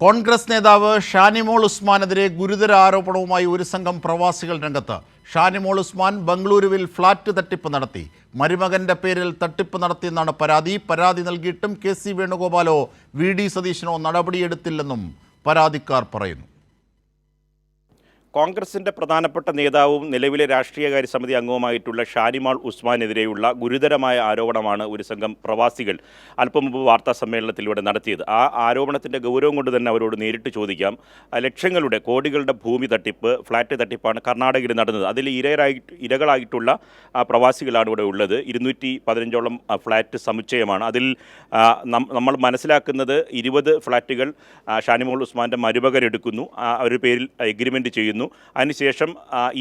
കോൺഗ്രസ് നേതാവ് ഷാനിമോൾ ഉസ്മാനെതിരെ ഗുരുതര ആരോപണവുമായി ഒരു സംഘം പ്രവാസികൾ രംഗത്ത്. ഷാനിമോൾ ഉസ്മാൻ ബംഗളൂരുവിൽ ഫ്ളാറ്റ് തട്ടിപ്പ് നടത്തി. മരുമകന്റെ പേരിൽ തട്ടിപ്പ് നടത്തിയെന്നാണ് പരാതി നൽകിയിട്ടും KC വേണുഗോപാലോ VD സതീശനോ നടപടിയെടുത്തില്ലെന്നും പരാതിക്കാർ പറയുന്നു. കോൺഗ്രസിൻ്റെ പ്രധാനപ്പെട്ട നേതാവും നിലവിലെ രാഷ്ട്രീയകാര്യ സമിതി അംഗവുമായിട്ടുള്ള ഷാനിമോൾ ഉസ്മാനെതിരെയുള്ള ഗുരുതരമായ ആരോപണമാണ് ഒരു സംഘം പ്രവാസികൾ അല്പം മുമ്പ് വാർത്താ സമ്മേളനത്തിലൂടെ നടത്തിയത്. ആ ആരോപണത്തിൻ്റെ ഗൗരവം കൊണ്ട് തന്നെ അവരോട് നേരിട്ട് ചോദിക്കാം. ലക്ഷങ്ങളുടെ കോടികളുടെ ഭൂമി തട്ടിപ്പ്, ഫ്ലാറ്റ് തട്ടിപ്പാണ് കർണാടകയിൽ നടന്നത്. അതിൽ ഇരകളായിട്ടുള്ള പ്രവാസികളാണ് ഇവിടെ ഉള്ളത്. 215ഓളം ഫ്ലാറ്റ് സമുച്ചയമാണ്. അതിൽ നമ്മൾ മനസ്സിലാക്കുന്നത് 20 ഫ്ലാറ്റുകൾ ഷാനിമോൾ ഉസ്മാൻ്റെ മരുമകൻ എടുക്കുന്നു, അവരുടെ പേരിൽ എഗ്രിമെൻറ്റ് ചെയ്യുന്നു. അതിനുശേഷം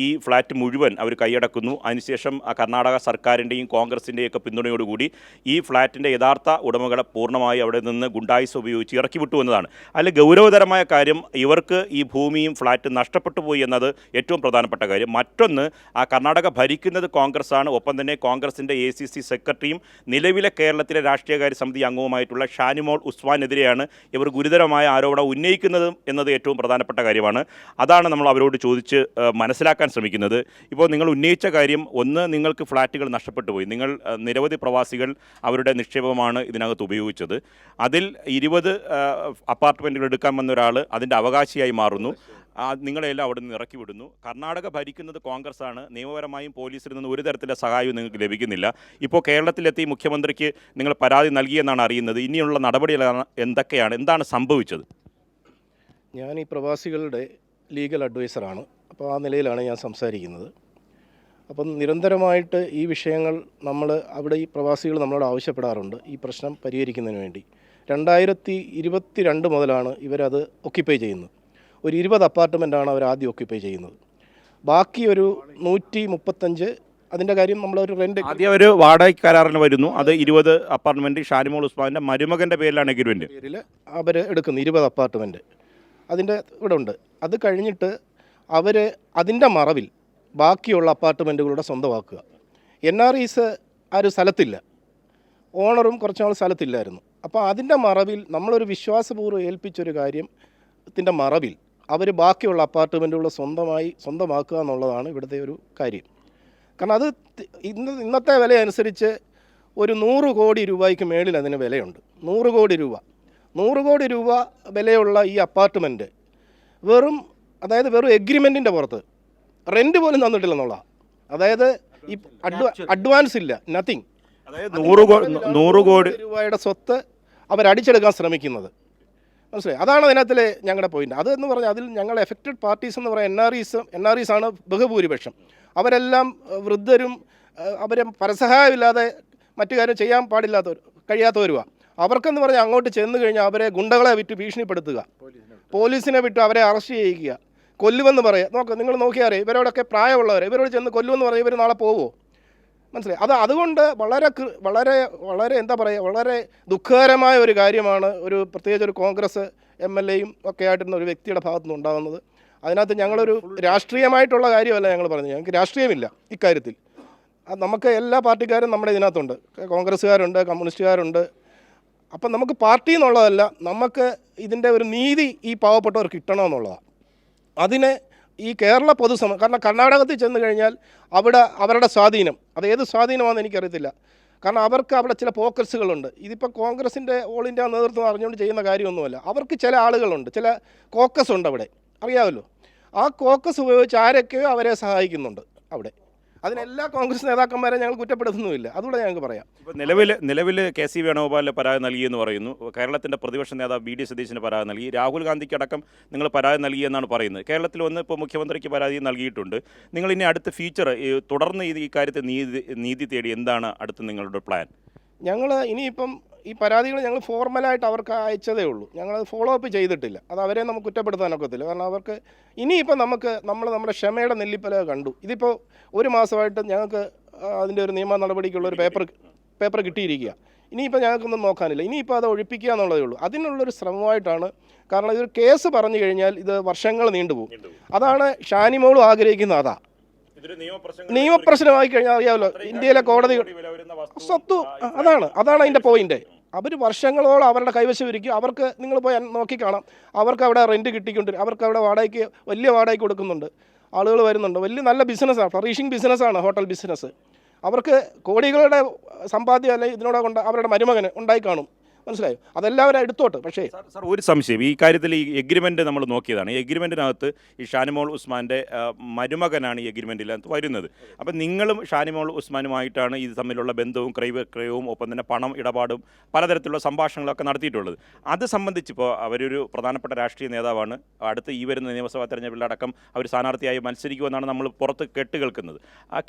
ഈ ഫ്ലാറ്റ് മുഴുവൻ അവർ കൈയടക്കുന്നു. അതിനുശേഷം കർണാടക സർക്കാരിൻ്റെയും കോൺഗ്രസിൻ്റെയൊക്കെ പിന്തുണയോടുകൂടി ഈ ഫ്ലാറ്റിൻ്റെ യഥാർത്ഥ ഉടമകളെ പൂർണ്ണമായി അവിടെ നിന്ന് ഗുണ്ടായിസ് ഉപയോഗിച്ച് ഇറക്കി വിട്ടു എന്നതാണ്. അതിൽ ഗൗരവതരമായ കാര്യം, ഇവർക്ക് ഈ ഭൂമിയും ഫ്ലാറ്റും നഷ്ടപ്പെട്ടു പോയി എന്നത് ഏറ്റവും പ്രധാനപ്പെട്ട കാര്യം. മറ്റൊന്ന്, കർണാടക ഭരിക്കുന്നത് കോൺഗ്രസ്സാണ്. ഒപ്പം തന്നെ കോൺഗ്രസിൻ്റെ ACC സെക്രട്ടറിയും നിലവിലെ കേരളത്തിലെ രാഷ്ട്രീയകാര്യ സമിതി അംഗവുമായിട്ടുള്ള ഷാനിമോൾ ഉസ്മാനെതിരെയാണ് ഇവർ ഗുരുതരമായ ആരോപണം ഉന്നയിക്കുന്നത് എന്നത് ഏറ്റവും പ്രധാനപ്പെട്ട കാര്യമാണ്. അതാണ് നമ്മൾ അവരോട് ചോദിച്ച് മനസ്സിലാക്കാൻ ശ്രമിക്കുന്നത്. ഇപ്പോൾ നിങ്ങൾ ഉന്നയിച്ച കാര്യം, ഒന്ന്, നിങ്ങൾക്ക് ഫ്ലാറ്റുകൾ നഷ്ടപ്പെട്ടു പോയി. നിങ്ങൾ നിരവധി പ്രവാസികൾ അവരുടെ നിക്ഷേപമാണ് ഇതിനകത്ത് ഉപയോഗിച്ചത്. അതിൽ 20 അപ്പാർട്ട്മെൻറ്റുകൾ എടുക്കാൻ വന്ന ഒരാൾ അതിൻ്റെ അവകാശിയായി മാറുന്നു. നിങ്ങളെല്ലാം അവിടെ നിന്ന് ഇറക്കി വിടുന്നു. കർണാടക ഭരിക്കുന്നത് കോൺഗ്രസ്സാണ്. നിയമപരമായും പോലീസിൽ നിന്ന് ഒരു തരത്തിലുള്ള സഹായവും നിങ്ങൾക്ക് ലഭിക്കുന്നില്ല. ഇപ്പോൾ കേരളത്തിലെത്തി മുഖ്യമന്ത്രിക്ക് നിങ്ങൾ പരാതി നൽകിയെന്നാണ് അറിയുന്നത്. ഇനിയുള്ള നടപടികളാണ് എന്താണ് സംഭവിച്ചത്? ഞാൻ ഈ പ്രവാസികളുടെ ലീഗൽ അഡ്വൈസറാണ്. അപ്പോൾ ആ നിലയിലാണ് ഞാൻ സംസാരിക്കുന്നത്. അപ്പം നിരന്തരമായിട്ട് ഈ വിഷയങ്ങൾ അവിടെ ഈ പ്രവാസികൾ നമ്മളോട് ആവശ്യപ്പെടാറുണ്ട് ഈ പ്രശ്നം പരിഹരിക്കുന്നതിന് വേണ്ടി. 2022 മുതലാണ് ഇവരത് ഒക്യുപ്പൈ ചെയ്യുന്നത്. ഒരു 20 അപ്പാർട്ട്മെൻറ്റാണ് അവർ ആദ്യം ഒക്യുപ്പൈ ചെയ്യുന്നത്. ബാക്കി ഒരു 135, അതിൻ്റെ കാര്യം നമ്മളൊരു റെൻറ്റ് ആദ്യം ഒരു വാടക കരാറിന് വരുന്നു. അത് 20 അപ്പാർട്ട്മെൻറ്റ് ഷാനിമോൾ ഉസ്മാൻ്റെ മരുമകൻ്റെ പേരിലാണ് എഗ്രിമെൻറ്റ്. പേരിൽ അവർ എടുക്കുന്നു 20 അപ്പാർട്ട്മെൻറ്റ്. അതിൻ്റെ ഇവിടെ ഉണ്ട്. അത് കഴിഞ്ഞിട്ട് അവർ അതിൻ്റെ മറവിൽ ബാക്കിയുള്ള അപ്പാർട്ട്മെൻറ്റുകളുടെ സ്വന്തമാക്കുക. NREs ആരും സ്ഥലത്തില്ല, ഓണറും കുറച്ചാൾ സ്ഥലത്തില്ലായിരുന്നു. അപ്പോൾ അതിൻ്റെ മറവിൽ നമ്മളൊരു വിശ്വാസപൂർവ്വം ഏൽപ്പിച്ചൊരു കാര്യത്തിൻ്റെ മറവിൽ അവർ ബാക്കിയുള്ള അപ്പാർട്ട്മെൻറ്റുകൾ സ്വന്തമാക്കുക എന്നുള്ളതാണ് ഇവിടുത്തെ ഒരു കാര്യം. കാരണം അത് ഇന്നത്തെ വില അനുസരിച്ച് ഒരു 100 കോടി രൂപയ്ക്ക് മേളിൽ അതിന് വിലയുണ്ട്. 100 കോടി രൂപ വിലയുള്ള ഈ അപ്പാർട്ട്മെൻറ്റ് വെറും എഗ്രിമെൻറ്റിൻ്റെ പുറത്ത് റെൻറ്റ് പോലും തന്നിട്ടില്ലെന്നുള്ളതാണ്. അതായത് ഈ അഡ്വാൻസ് ഇല്ല, നത്തിങ്. അതായത് 100 കോടി രൂപയുടെ സ്വത്ത് അവരടിച്ചെടുക്കാൻ ശ്രമിക്കുന്നത്. മനസ്സിലായി? അതാണ് അതിനകത്തിലെ ഞങ്ങളുടെ പോയിന്റ്. അതെന്ന് പറഞ്ഞാൽ അതിൽ ഞങ്ങൾ എഫക്റ്റഡ് പാർട്ടീസ് എന്ന് പറയാൻ NREs ആണ് ബഹുഭൂരിപക്ഷം. അവരെല്ലാം വൃദ്ധരും അവരെ പരസഹായമില്ലാതെ മറ്റു കാര്യം ചെയ്യാൻ കഴിയാത്തവരുമാണ്. അവർക്കെന്ന് പറഞ്ഞാൽ അങ്ങോട്ട് ചെന്ന് കഴിഞ്ഞാൽ അവരെ ഗുണ്ടകളെ വിറ്റ് ഭീഷണിപ്പെടുത്തുക, പോലീസിനെ വിട്ട് അവരെ അറസ്റ്റ് ചെയ്യിക്കുക, കൊല്ലുമെന്ന് പറയുക. നിങ്ങൾ നോക്കിയാൽ ഇവരോടൊക്കെ പ്രായമുള്ളവർ, ഇവരോട് ചെന്ന് കൊല്ലുമെന്ന് പറഞ്ഞാൽ ഇവർ നാളെ പോവുമോ? മനസ്സിലായി? അതുകൊണ്ട് വളരെ എന്താ പറയുക, വളരെ ദുഃഖകരമായ ഒരു കാര്യമാണ് പ്രത്യേകിച്ച് ഒരു കോൺഗ്രസ് MLAയും ഒക്കെ ആയിട്ടിരുന്ന ഒരു വ്യക്തിയുടെ ഭാഗത്തു നിന്ന് ഉണ്ടാകുന്നത്. അതിനകത്ത് ഞങ്ങളൊരു രാഷ്ട്രീയമായിട്ടുള്ള കാര്യമല്ല ഞങ്ങൾ പറഞ്ഞത്. ഞങ്ങൾക്ക് രാഷ്ട്രീയമില്ല ഇക്കാര്യത്തിൽ. നമുക്ക് എല്ലാ പാർട്ടിക്കാരും നമ്മുടെ ഇതിനകത്തുണ്ട്. കോൺഗ്രസ്സുകാരുണ്ട്, കമ്മ്യൂണിസ്റ്റുകാരുണ്ട്. അപ്പം നമുക്ക് പാർട്ടി എന്നുള്ളതല്ല, നമുക്ക് ഇതിൻ്റെ ഒരു നീതി ഈ പാവപ്പെട്ടവർക്ക് കിട്ടണമെന്നുള്ളതാണ്. അതിന് ഈ കേരള കാരണം കർണാടകത്തിൽ ചെന്ന് കഴിഞ്ഞാൽ അവിടെ അവരുടെ സ്വാധീനം, അത് ഏത് സ്വാധീനമാണെന്ന് എനിക്കറിയത്തില്ല. കാരണം അവർക്ക് അവിടെ ചില ഫോക്കസുകളുണ്ട്. ഇതിപ്പോൾ കോൺഗ്രസിൻ്റെ ഓൾ ഇന്ത്യ നേതൃത്വം അറിഞ്ഞുകൊണ്ട് ചെയ്യുന്ന കാര്യമൊന്നുമല്ല. അവർക്ക് ചില ആളുകളുണ്ട്, ചില കോക്കസ് ഉണ്ട് അവിടെ, അറിയാമല്ലോ. ആ കോക്കസ് ഉപയോഗിച്ച് ആരൊക്കെയോ അവരെ സഹായിക്കുന്നുണ്ട് അവിടെ. അതിനെല്ലാ കോൺഗ്രസ് നേതാക്കന്മാരെ ഞങ്ങൾ കുറ്റപ്പെടുത്തുന്നുമില്ല. അതുകൂടെ ഞങ്ങൾക്ക് പറയാം. ഇപ്പോൾ നിലവിൽ KC വേണുഗോപാലിന് പരാതി നൽകിയെന്ന് പറയുന്നു. കേരളത്തിൻ്റെ പ്രതിപക്ഷ നേതാവ് VD സതീശന് പരാതി നൽകി. രാഹുൽ ഗാന്ധിക്കടക്കം നിങ്ങൾ പരാതി നൽകിയെന്നാണ് പറയുന്നത്. കേരളത്തിൽ വന്ന് ഇപ്പോൾ മുഖ്യമന്ത്രിക്ക് പരാതി നൽകിയിട്ടുണ്ട്. നിങ്ങൾ ഇനി അടുത്ത ഫ്യൂച്ചർ തുടർന്ന് ഈ കാര്യത്തിൽ നീതി തേടി എന്താണ് അടുത്ത് നിങ്ങളുടെ പ്ലാൻ? ഞങ്ങൾ ഇനിയിപ്പം ഈ പരാതികൾ ഞങ്ങൾ ഫോർമലായിട്ട് അവർക്ക് അയച്ചതേ ഉള്ളൂ. ഞങ്ങളത് ഫോളോ അപ്പ് ചെയ്തിട്ടില്ല. അത് അവരെ നമുക്ക് കുറ്റപ്പെടുത്താനൊക്കത്തില്ല. കാരണം അവർക്ക് ഇനിയിപ്പം നമ്മുടെ ക്ഷമയുടെ നെല്ലിപ്പല കണ്ടു. ഇതിപ്പോൾ ഒരു മാസമായിട്ട് ഞങ്ങൾക്ക് അതിൻ്റെ ഒരു നിയമ നടപടിക്കുള്ളൊരു പേപ്പർ കിട്ടിയിരിക്കുക. ഇനിയിപ്പോൾ ഞങ്ങൾക്കൊന്നും നോക്കാനില്ല. ഇനിയിപ്പോൾ അത് ഒഴിപ്പിക്കുക എന്നുള്ളതേ ഉള്ളൂ. അതിനുള്ളൊരു ശ്രമമായിട്ടാണ്. കാരണം ഇതൊരു കേസ് പറഞ്ഞു കഴിഞ്ഞാൽ ഇത് വർഷങ്ങൾ നീണ്ടുപോകും. അതാണ് ഷാനിമോളും ആഗ്രഹിക്കുന്നത്. നിയമപ്രശ്നമായി കഴിഞ്ഞാൽ അറിയാമല്ലോ, ഇന്ത്യയിലെ കോടതികൾ സ്വത്ത് അതാണ് അതിൻ്റെ പോയിന്റ്. അവർ വർഷങ്ങളോളം അവരുടെ കൈവശം ഇരിക്കും. അവർക്ക് നിങ്ങൾ പോയി നോക്കിക്കാണാം, അവർക്ക് അവിടെ റെൻറ്റ് കിട്ടിക്കൊണ്ടിരിക്കും, അവർക്ക് അവിടെ വാടകയ്ക്ക് വലിയ വാടകയ്ക്ക് കൊടുക്കുന്നുണ്ട്, ആളുകൾ വരുന്നുണ്ട്. വലിയ നല്ല ബിസിനസ്സാണ്, ഫ്ലറീഷിങ് ബിസിനസ്സാണ് ഹോട്ടൽ ബിസിനസ്. അവർക്ക് കോടികളുടെ സമ്പാദ്യം അല്ലെങ്കിൽ ഇതിനോട് അവരുടെ മരുമകന് ഉണ്ടായി കാണും. മനസ്സിലായോ? അതെല്ലാവരും എടുത്തോട്ട്. പക്ഷേ സാർ ഒരു സംശയം, ഈ കാര്യത്തിൽ ഈ എഗ്രിമെൻ്റ് നമ്മൾ നോക്കിയതാണ്. ഈ എഗ്രിമെൻറ്റിനകത്ത് ഈ ഷാനിമോൾ ഉസ്മാൻ്റെ മരുമകനാണ് ഈ എഗ്രിമെൻറ്റിനകത്ത് വരുന്നത്. അപ്പം നിങ്ങളും ഷാനിമോൾ ഉസ്മാനുമായിട്ടാണ് ഇത് തമ്മിലുള്ള ബന്ധവും ക്രയവിക്രയവും ഒപ്പം തന്നെ പണം ഇടപാടും പലതരത്തിലുള്ള സംഭാഷണങ്ങളൊക്കെ നടത്തിയിട്ടുള്ളത്. അത് സംബന്ധിച്ചിപ്പോൾ അവരൊരു പ്രധാനപ്പെട്ട രാഷ്ട്രീയ നേതാവാണ്. അടുത്ത് ഈ വരുന്ന നിയമസഭാ തെരഞ്ഞെടുപ്പിലടക്കം അവർ സ്ഥാനാർത്ഥിയായി മത്സരിക്കുമെന്നാണ് നമ്മൾ പുറത്ത് കേൾക്കുന്നത്.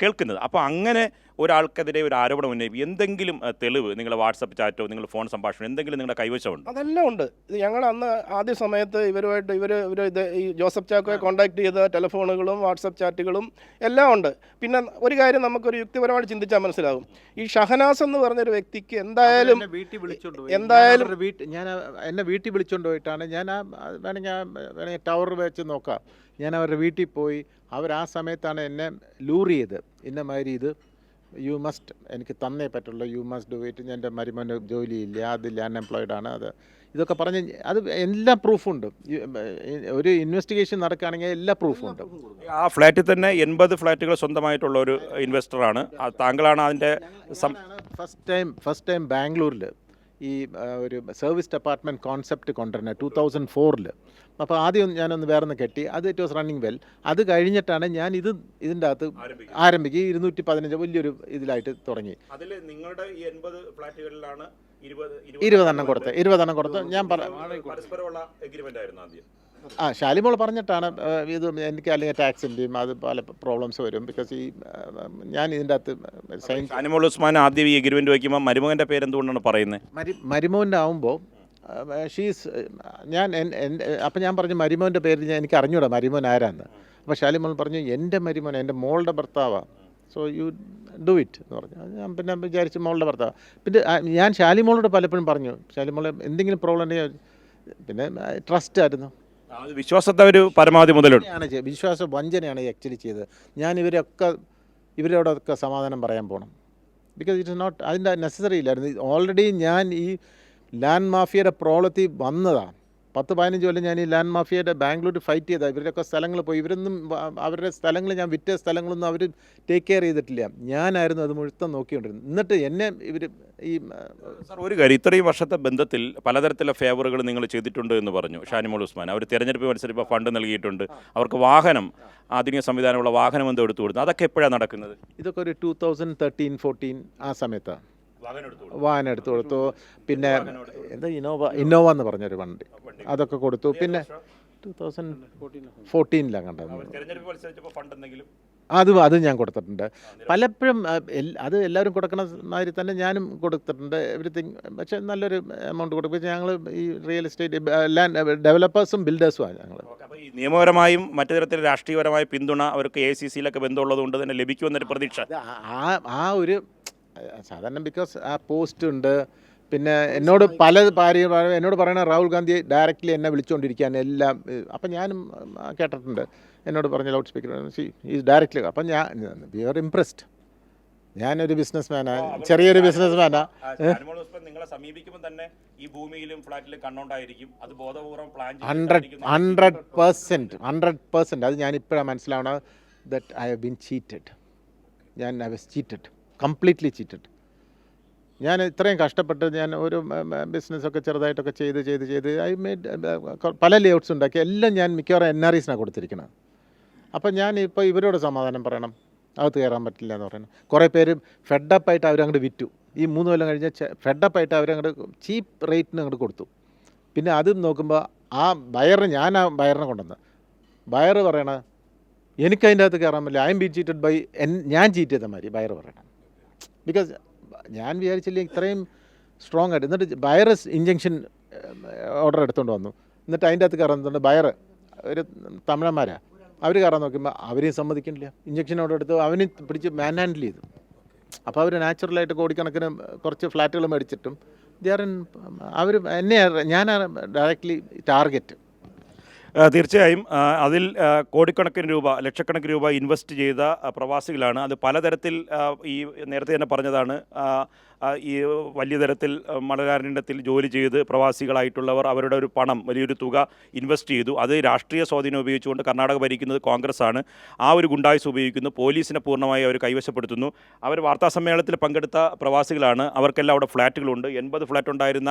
അപ്പോൾ അങ്ങനെ ഒരാൾക്കെതിരെ ഒരു ആരോപണം ഉന്നയിക്കും, എന്തെങ്കിലും തെളിവ് നിങ്ങളുടെ വാട്സപ്പ് ചാറ്റോ നിങ്ങൾ ഫോൺ സംഭാഷണം എന്തെങ്കിലും നിങ്ങളുടെ കൈവശമുണ്ട്? അതെല്ലാം ഉണ്ട്. ഇത് ഞങ്ങൾ അന്ന് ആദ്യ സമയത്ത് ഇവരുമായിട്ട് ഈ ജോസഫ് ചാക്കോയെ കോൺടാക്ട് ചെയ്ത ടെലിഫോണുകളും വാട്സപ്പ് ചാറ്റുകളും എല്ലാം ഉണ്ട്. പിന്നെ ഒരു കാര്യം നമുക്കൊരു യുക്തിപരമായിട്ട് ചിന്തിച്ചാൽ മനസ്സിലാകും. ഈ ഷഹനാസ് എന്ന് പറഞ്ഞൊരു വ്യക്തിക്ക് എന്തായാലും ഞാൻ എന്നെ വീട്ടിൽ വിളിച്ചുകൊണ്ട് പോയിട്ടാണ് ഞാൻ വേണമെങ്കിൽ ടവർ വെച്ച് നോക്കാം. ഞാൻ അവരുടെ വീട്ടിൽ പോയി, അവർ ആ സമയത്താണ് എന്നെ ലൂർ ചെയ്ത് ഇന്നമാതിരി ഇത് യു മസ്റ്റ് എനിക്ക് തന്നേ പറ്റുള്ളൂ, യു മസ്റ്റ് ഡു ഇറ്റ്, എൻ്റെ മരുമോന് ജോലിയില്ല, അതിൽ അൺഎംപ്ലോയിഡ് ആണ്, ഇതൊക്കെ പറഞ്ഞ് അത് എല്ലാ പ്രൂഫുണ്ട്. ഒരു ഇൻവെസ്റ്റിഗേഷൻ നടക്കുകയാണെങ്കിൽ എല്ലാ പ്രൂഫുണ്ട്. ആ ഫ്ലാറ്റിൽ തന്നെ 80 ഫ്ലാറ്റുകൾ സ്വന്തമായിട്ടുള്ള ഒരു ഇൻവെസ്റ്ററാണ് താങ്കളാണ് അതിൻ്റെ ഫസ്റ്റ് ടൈം ബാംഗ്ലൂരിൽ ഈ ഒരു സർവീസ് ഡിപ്പാർട്ട്മെൻറ്റ് കോൺസെപ്റ്റ് കൊണ്ടുവരുന്നത് 2004. അപ്പോൾ ആദ്യം ഞാനൊന്ന് വേറൊന്ന് കെട്ടി, അത് ഇറ്റ് വാസ് റണ്ണിങ് വെൽ. അത് കഴിഞ്ഞിട്ടാണ് ഞാൻ ഇതിൻ്റെ അകത്ത് ആരംഭിക്കുക. 215 വലിയൊരു ഇതിലായിട്ട് തുടങ്ങി. അതിൽ നിങ്ങളുടെ ഈ 80 ഫ്ലാറ്റുകളിലാണ് 20 കൊടുത്ത് ഞാൻ പരസ്പരമുള്ള എഗ്രിമെന്റ് ആയിരുന്നു ആദ്യം. ഷാലിമോൾ പറഞ്ഞിട്ടാണ് ഇത് എനിക്ക് അല്ലെങ്കിൽ ടാക്സിൻ്റെയും അത് പല പ്രോബ്ലംസ് വരും. ബിക്കോസ് ഈ ഞാൻ ഇതിൻ്റെ അകത്ത് ഷാനിമോൾ ഉസ്മാൻ ആദ്യം ഈ എഗ്രിമെന്റ് വയ്ക്കുമ്പോൾ മരുമകൻ്റെ പേരെന്തുകൊണ്ടാണ് പറയുന്നത്? മരുമോൻ്റെ ആവുമ്പോൾ ഷീസ് അപ്പം ഞാൻ പറഞ്ഞു മരുമോൻ്റെ പേര് എനിക്ക് അറിഞ്ഞൂടാ മരുമോൻ ആരാന്ന്. അപ്പോൾ ഷാലിമോൾ പറഞ്ഞു എൻ്റെ മരുമോൻ എൻ്റെ മോളുടെ ഭർത്താവാണ്, സോ യു ഡു ഇറ്റ് എന്ന് പറഞ്ഞു. ഞാൻ പിന്നെ വിചാരിച്ചു മോളുടെ ഭർത്താവ്. പിന്നെ ഞാൻ ഷാലിമോളോട് പലപ്പോഴും പറഞ്ഞു, ഷാലിമോളെ എന്തെങ്കിലും പ്രോബ്ലം ഉണ്ടെങ്കിൽ, പിന്നെ ട്രസ്റ്റ് ആയിരുന്നു, വിശ്വാസത്തെ ഒരു പരമാവധി മുതലാണ് വിശ്വാസ വഞ്ചനയാണ് ആക്ച്വലി ചെയ്തത്. ഞാൻ ഇവരോടൊക്കെ സമാധാനം പറയാൻ പോകണം. ബിക്കോസ് ഇറ്റ് ഇസ് നോട്ട്, അതിൻ്റെ നെസസറി ഇല്ലായിരുന്നു. ഓൾറെഡി ഞാൻ ഈ ലാൻഡ് മാഫിയയുടെ പ്രോബ്ലത്തിൽ വന്നതാണ്. 10-15 കൊല്ലം ഞാൻ ഈ ലാൻഡ് മാഫിയയുടെ ബാംഗ്ലൂരിൽ ഫൈറ്റ് ചെയ്തതാണ്. ഇവരൊക്കെ സ്ഥലങ്ങൾ പോയി, ഇവരൊന്നും അവരുടെ സ്ഥലങ്ങൾ, ഞാൻ വിറ്റ സ്ഥലങ്ങളൊന്നും അവർ ടേക്ക് കെയർ ചെയ്തിട്ടില്ല. ഞാനായിരുന്നു അത് മുഴുവൻ നോക്കിക്കൊണ്ടിരുന്നത്. എന്നിട്ട് എന്നെ ഇവർ ഈ സാർ ഒരു കാര്യം, ഇത്രയും വർഷത്തെ ബന്ധത്തിൽ പലതരത്തിലുള്ള ഫേവറുകൾ നിങ്ങൾ ചെയ്തിട്ടുണ്ട് എന്ന് പറഞ്ഞു ഷാനിമോൾ ഉസ്മാൻ. അവർ തിരഞ്ഞെടുപ്പ് മത്സരിപ്പോൾ ഫണ്ട് നൽകിയിട്ടുണ്ട്, അവർക്ക് വാഹനം, ആധുനിക സംവിധാനമുള്ള വാഹനം എന്തോ എടുത്തു കൊടുത്തു. അതൊക്കെ എപ്പോഴാണ് നടക്കുന്നത്? ഇതൊക്കെ ഒരു 2013-14 ആ സമയത്താണ് വാഹനം എടുത്തു കൊടുത്തു. പിന്നെ എന്താ ഇന്നോവ എന്ന് പറഞ്ഞൊരു വണ്ടി, അതൊക്കെ കൊടുത്തു. പിന്നെ 2014 കണ്ടത് അത് ഞാൻ കൊടുത്തിട്ടുണ്ട്. പലപ്പോഴും അത് എല്ലാവരും കൊടുക്കണ മാതിരി തന്നെ ഞാനും കൊടുത്തിട്ടുണ്ട് എവരിത്തിങ്. പക്ഷേ നല്ലൊരു എമൗണ്ട് കൊടുക്കും. ഞങ്ങൾ ഈ റിയൽ എസ്റ്റേറ്റ് ലാൻഡ് ഡെവലപ്പേഴ്സും ബിൽഡേഴ്സുമാണ് ഞങ്ങൾ. നിയമപരമായും മറ്റു തരത്തിൽ രാഷ്ട്രീയപരമായ പിന്തുണ അവർക്ക് ACC-യിലൊക്കെ ബന്ധമുള്ളത് കൊണ്ട് തന്നെ ലഭിക്കുമെന്നൊരു പ്രതീക്ഷ. ആ ഒരു സാധാരണ ബിക്കോസ് ആ പോസ്റ്റ് ഉണ്ട്. പിന്നെ എന്നോട് എന്നോട് പറയണ രാഹുൽ ഗാന്ധി ഡയറക്റ്റ്ലി എന്നെ വിളിച്ചുകൊണ്ടിരിക്കാൻ എല്ലാം. അപ്പം ഞാനും കേട്ടിട്ടുണ്ട്, എന്നോട് പറഞ്ഞ ലൗഡ് സ്പീക്കർ ഈസ് ഡയറക്റ്റ്ലി. അപ്പം വി ആർ ഇംപ്രസ്ഡ്. ഞാനൊരു ബിസിനസ്മാനാണ്, ചെറിയൊരു ബിസിനസ്മാനാണ്. നിങ്ങളെ സമീപിക്കുമ്പോൾ തന്നെ ഈ ഭൂമിയിലും ഫ്ലാറ്റിലും കണ്ടോണ്ടായിരിക്കും, അത് ബോധപൂർവ്വം പ്ലാൻ 100% അത് ഞാനിപ്പോഴാണ് മനസ്സിലാവണം. That I have been cheated. I was cheated, completely cheated. ഞാൻ ഇത്രയും കഷ്ടപ്പെട്ട് ഞാൻ ഒരു ബിസിനസ്സൊക്കെ ചെറുതായിട്ടൊക്കെ ചെയ്ത് ഐ മേഡ് പല ലേഔട്ട്സ് ഉണ്ടാക്കി. എല്ലാം ഞാൻ മിക്കവാറും NREs-നാണ് കൊടുത്തിരിക്കുന്നത്. അപ്പം ഞാൻ ഇപ്പോൾ ഇവരോട് സമാധാനം പറയണം, അകത്ത് കയറാൻ പറ്റില്ല എന്ന് പറയണം. കുറേ പേര് ഫെഡപ്പായിട്ട് അവരങ്ങോട്ട് വിറ്റു. ഈ 3 കൊല്ലം കഴിഞ്ഞ് ഫെഡപ്പായിട്ട് അവരങ്ങോട്ട് ചീപ്പ് റേറ്റിന് അങ്ങോട്ട് കൊടുത്തു. പിന്നെ അതും നോക്കുമ്പോൾ ആ ബയറിനെ കൊണ്ടുവന്ന് ബയർ പറയണ എനിക്കതിൻ്റെ അകത്ത് കയറാൻ പറ്റില്ല, I am be cheated by ഞാൻ ചീറ്റ് ചെയ്ത മാതിരി ബയർ പറയണം. ബിക്കോസ് ഞാൻ വിചാരിച്ചില്ല ഇത്രയും സ്ട്രോങ് ആയിട്ട്. എന്നിട്ട് വൈറസ് ഇഞ്ചക്ഷൻ ഓർഡർ എടുത്തുകൊണ്ട് വന്നു. എന്നിട്ട് അതിൻ്റെ അകത്ത് കയറുന്നുണ്ട് ബയർ ഒരു തമിഴന്മാരാണ്. അവർ കയറാൻ നോക്കുമ്പോൾ അവരെയും സമ്മതിക്കുന്നില്ല. ഇഞ്ചക്ഷൻ ഓർഡർ എടുത്ത് അവനെ പിടിച്ച് മാൻ ഹാൻഡിൽ ചെയ്തു. അപ്പോൾ അവർ നാച്ചുറലായിട്ട് കോടിക്കണക്കിന് കുറച്ച് ഫ്ലാറ്റുകൾ മേടിച്ചിട്ടും അവർ ഞാനാണ് ഡയറക്റ്റ്ലി ടാർഗറ്റ്. തീർച്ചയായും അതിൽ കോടിക്കണക്കിന് രൂപ, ലക്ഷക്കണക്കിന് രൂപ ഇൻവെസ്റ്റ് ചെയ്ത പ്രവാസികളാണ്. അത് പലതരത്തിൽ ഈ നേരത്തെ തന്നെ പറഞ്ഞതാണ്, ഈ വലിയ തരത്തിൽ മണലാരണ്യത്തിൽ ജോലി ചെയ്ത് പ്രവാസികളായിട്ടുള്ളവർ അവരുടെ ഒരു പണം വലിയൊരു തുക ഇൻവെസ്റ്റ് ചെയ്തു. അത് രാഷ്ട്രീയ സ്വാധീനം ഉപയോഗിച്ചുകൊണ്ട് കർണാടക ഭരിക്കുന്നത് കോൺഗ്രസ് ആണ്. ആ ഒരു ഗുണ്ടായുസ് ഉപയോഗിക്കുന്നു. പോലീസിനെ പൂർണ്ണമായി അവർ കൈവശപ്പെടുത്തുന്നു. അവർ വാർത്താസമ്മേളനത്തിൽ പങ്കെടുത്ത പ്രവാസികളാണ്. അവർക്കെല്ലാം അവിടെ ഫ്ലാറ്റുകളുണ്ട്. 80 ഫ്ലാറ്റ് ഉണ്ടായിരുന്ന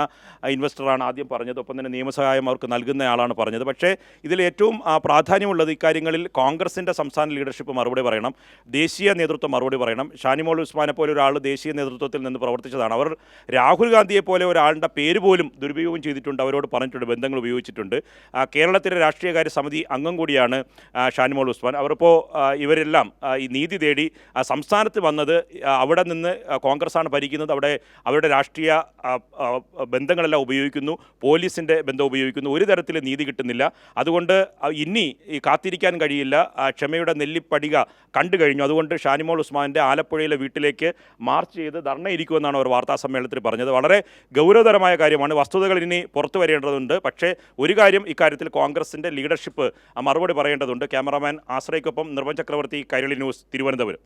ഇൻവെസ്റ്ററാണ് ആദ്യം പറഞ്ഞത്. ഒപ്പം തന്നെ നിയമസഹായം അവർക്ക് നൽകുന്നയാളാണ് പറഞ്ഞത്. പക്ഷേ ഇതിൽ ഏറ്റവും പ്രാധാന്യമുള്ളത് ഇക്കാര്യങ്ങളിൽ കോൺഗ്രസിൻ്റെ സംസ്ഥാന ലീഡർഷിപ്പ് മറുപടി പറയണം, ദേശീയ നേതൃത്വം മറുപടി പറയണം. ഷാനിമോൾ ഉസ്മാനെ പോലെ ഒരാൾ ദേശീയ നേതൃത്വത്തിൽ നിന്ന് പ്രവർത്തിച്ചതാണ്. അവർ രാഹുൽ ഗാന്ധിയെ പോലെ ഒരാളുടെ പേര് പോലും ദുരുപയോഗം ചെയ്തിട്ടുണ്ട്, അവരോട് പറഞ്ഞിട്ടുണ്ട്, ബന്ധങ്ങൾ ഉപയോഗിച്ചിട്ടുണ്ട്. കേരളത്തിലെ രാഷ്ട്രീയകാര്യ സമിതി അംഗം കൂടിയാണ് ഷാനിമോൾ ഉസ്മാൻ. അവരിപ്പോൾ ഇവരെല്ലാം ഈ നീതി തേടി സംസ്ഥാനത്ത് വന്നത് അവിടെ നിന്ന് കോൺഗ്രസ്സാണ് ഭരിക്കുന്നത്. അവിടെ അവരുടെ രാഷ്ട്രീയ ബന്ധങ്ങളെല്ലാം ഉപയോഗിക്കുന്നു, പോലീസിൻ്റെ ബന്ധം ഉപയോഗിക്കുന്നു. ഒരു തരത്തിൽ നീതി കിട്ടുന്നില്ല. അതുകൊണ്ട് ഇനി ഈ കാത്തിരിക്കാൻ കഴിയില്ല. ക്ഷമയുടെ നെല്ലിപ്പടിക കണ്ടു കഴിഞ്ഞു. അതുകൊണ്ട് ഷാനിമോൾ ഉസ്മാൻ്റെ ആലപ്പുഴയിലെ വീട്ടിലേക്ക് മാർച്ച് ചെയ്ത് ധർണയിരിക്കുമെന്നാണ് അവർ വാർത്താ സമ്മേളനത്തിൽ പറഞ്ഞത്. വളരെ ഗൗരവതരമായ കാര്യമാണ്. വസ്തുതകൾ ഇനി പുറത്തു വരേണ്ടതുണ്ട്. പക്ഷേ ഒരു കാര്യം ഇക്കാര്യത്തിൽ കോൺഗ്രസിൻ്റെ ലീഡർഷിപ്പ് മറുപടി പറയേണ്ടതുണ്ട്. ക്യാമറാമാൻ ആശ്രയ്ക്കൊപ്പം നിർമ്മൽ ചക്രവർത്തി, കൈരളി ന്യൂസ്, തിരുവനന്തപുരം.